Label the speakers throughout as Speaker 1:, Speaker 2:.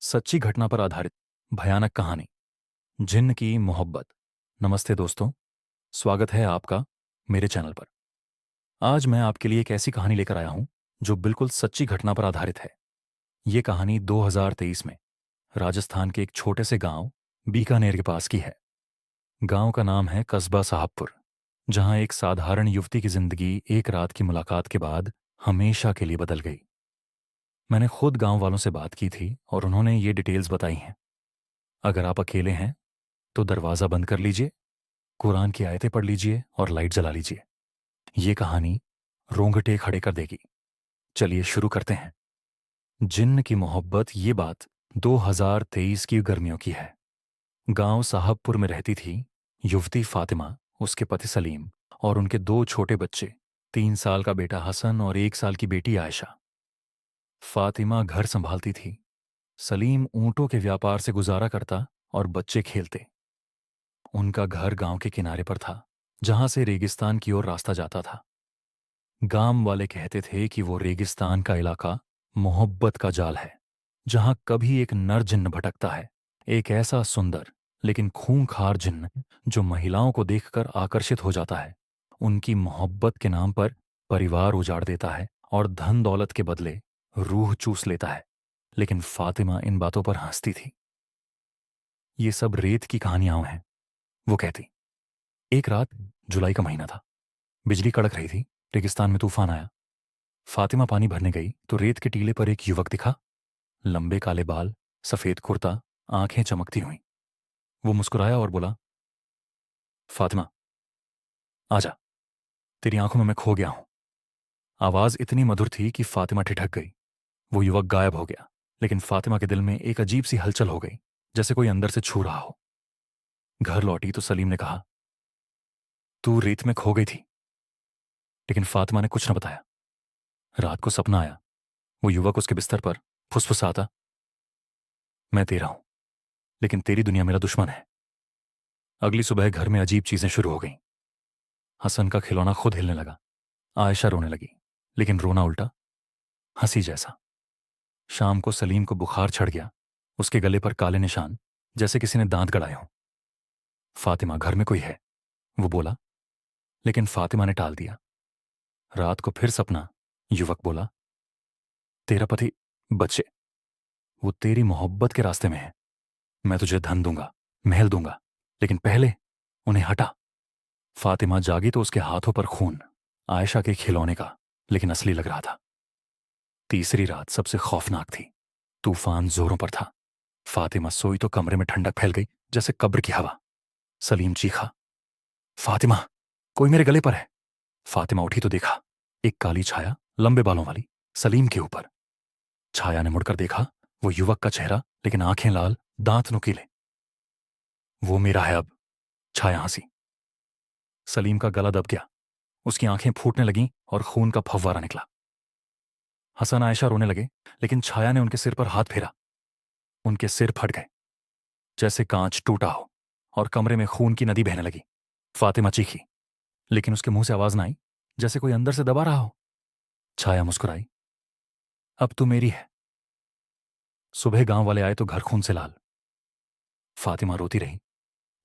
Speaker 1: सच्ची घटना पर आधारित भयानक कहानी जिन्न की मोहब्बत। नमस्ते दोस्तों, स्वागत है आपका मेरे चैनल पर। आज मैं आपके लिए एक ऐसी कहानी लेकर आया हूं जो बिल्कुल सच्ची घटना पर आधारित है। ये कहानी 2023 में राजस्थान के एक छोटे से गांव बीकानेर के पास की है। गांव का नाम है कस्बा साहबपुर, जहां एक साधारण युवती की जिंदगी एक रात की मुलाकात के बाद हमेशा के लिए बदल गई। मैंने खुद गांव वालों से बात की थी और उन्होंने ये डिटेल्स बताई हैं। अगर आप अकेले हैं तो दरवाज़ा बंद कर लीजिए, कुरान की आयतें पढ़ लीजिए और लाइट जला लीजिए। ये कहानी रोंगटे खड़े कर देगी। चलिए शुरू करते हैं। जिन्न की मोहब्बत। ये बात 2023 की गर्मियों की है। गांव साहबपुर में रहती थी युवती फातिमा, उसके पति सलीम और उनके दो छोटे बच्चे, 3 साल का बेटा हसन और 1 साल की बेटी आयशा। फातिमा घर संभालती थी, सलीम ऊंटों के व्यापार से गुजारा करता और बच्चे खेलते। उनका घर गांव के किनारे पर था, जहां से रेगिस्तान की ओर रास्ता जाता था। गांव वाले कहते थे कि वो रेगिस्तान का इलाका मोहब्बत का जाल है, जहां कभी एक नर जिन्न भटकता है, एक ऐसा सुंदर लेकिन खूंखार जिन्न जो महिलाओं को देखकर आकर्षित हो जाता है, उनकी मोहब्बत के नाम पर परिवार उजाड़ देता है और धन दौलत के बदले रूह चूस लेता है। लेकिन फातिमा इन बातों पर हंसती थी। ये सब रेत की कहानियां हैं, वो कहती। एक रात, जुलाई का महीना था, बिजली कड़क रही थी, रेगिस्तान में तूफान आया। फातिमा पानी भरने गई तो रेत के टीले पर एक युवक दिखा। लंबे काले बाल, सफेद कुर्ता, आंखें चमकती हुई। वो मुस्कुराया और बोला, फातिमा, आजा, तेरी आंखों में मैं खो गया हूं। आवाज इतनी मधुर थी कि फातिमा ठिठक गई। वो युवक गायब हो गया, लेकिन फातिमा के दिल में एक अजीब सी हलचल हो गई, जैसे कोई अंदर से छू रहा हो। घर लौटी तो सलीम ने कहा, तू रेत में खो गई थी। लेकिन फातिमा ने कुछ न बताया। रात को सपना आया, वो युवक उसके बिस्तर पर फुसफुसाता, मैं तेरा हूं, लेकिन तेरी दुनिया मेरा दुश्मन है। अगली सुबह घर में अजीब चीजें शुरू हो गईं। हसन का खिलौना खुद हिलने लगा, आयशा रोने लगी, लेकिन रोना उल्टा हंसी जैसा। शाम को सलीम को बुखार चढ़ गया, उसके गले पर काले निशान, जैसे किसी ने दांत गड़ाए हों। फातिमा, घर में कोई है, वो बोला, लेकिन फातिमा ने टाल दिया। रात को फिर सपना, युवक बोला, तेरा पति, बच्चे, वो तेरी मोहब्बत के रास्ते में है। मैं तुझे धन दूंगा, महल दूंगा, लेकिन पहले उन्हें हटा। फातिमा जागी तो उसके हाथों पर खून, आयशा के खिलौने का, लेकिन असली लग रहा था। तीसरी रात सबसे खौफनाक थी। तूफान जोरों पर था। फातिमा सोई तो कमरे में ठंडक फैल गई, जैसे कब्र की हवा। सलीम चीखा, फातिमा, कोई मेरे गले पर है। फातिमा उठी तो देखा, एक काली छाया, लंबे बालों वाली, सलीम के ऊपर। छाया ने मुड़कर देखा, वो युवक का चेहरा, लेकिन आंखें लाल, दांत नुकीले। वो मेरा है अब, छाया हंसी। सलीम का गला दब गया, उसकी आंखें फूटने लगीं और खून का फव्वारा निकला। हसन आयशा रोने लगे, लेकिन छाया ने उनके सिर पर हाथ फेरा। उनके सिर फट गए, जैसे कांच टूटा हो, और कमरे में खून की नदी बहने लगी। फातिमा चीखी, लेकिन उसके मुंह से आवाज ना आई, जैसे कोई अंदर से दबा रहा हो। छाया मुस्कुराई, अब तू मेरी है। सुबह गांव वाले आए तो घर खून से लाल। फातिमा रोती रही,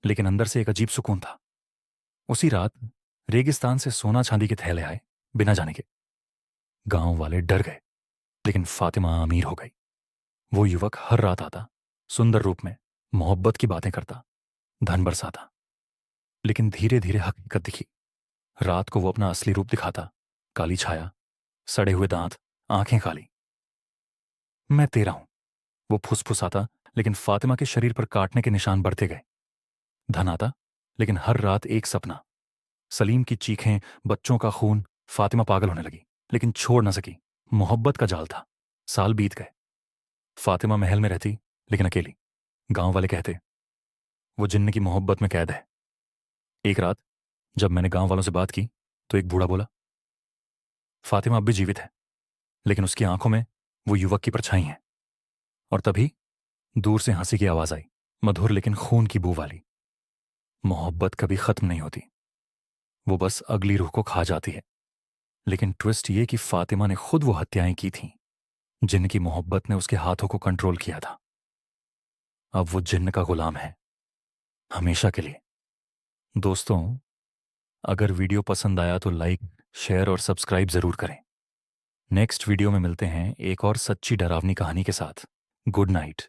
Speaker 1: लेकिन अंदर से एक अजीब सुकून था। उसी रात रेगिस्तान से सोना चांदी के थैले आए, बिना जाने के। गांव वाले डर गए, लेकिन फातिमा अमीर हो गई। वो युवक हर रात आता, सुंदर रूप में, मोहब्बत की बातें करता, धन बरसाता। लेकिन धीरे धीरे हकीकत दिखी। रात को वो अपना असली रूप दिखाता, काली छाया, सड़े हुए दांत, आंखें काली। मैं तेरा हूं, वो फुसफुसाता, लेकिन फातिमा के शरीर पर काटने के निशान बढ़ते गए। धन आता, लेकिन हर रात एक सपना, सलीम की चीखें, बच्चों का खून। फातिमा पागल होने लगी, लेकिन छोड़ न सकी। मोहब्बत का जाल था। साल बीत गए। फातिमा महल में रहती, लेकिन अकेली। गांव वाले कहते, वो जिन्न की मोहब्बत में कैद है। एक रात जब मैंने गांव वालों से बात की तो एक बूढ़ा बोला, फातिमा अब भी जीवित है, लेकिन उसकी आंखों में वो युवक की परछाई है। और तभी दूर से हंसी की आवाज आई, मधुर लेकिन खून की बू वाली। मोहब्बत कभी खत्म नहीं होती, वो बस अगली रूह को खा जाती है। लेकिन ट्विस्ट ये कि फातिमा ने खुद वो हत्याएं की थीं, जिनकी मोहब्बत ने उसके हाथों को कंट्रोल किया था। अब वो जिन्न का गुलाम है, हमेशा के लिए। दोस्तों, अगर वीडियो पसंद आया तो लाइक, शेयर और सब्सक्राइब ज़रूर करें। नेक्स्ट वीडियो में मिलते हैं एक और सच्ची डरावनी कहानी के साथ। Good night.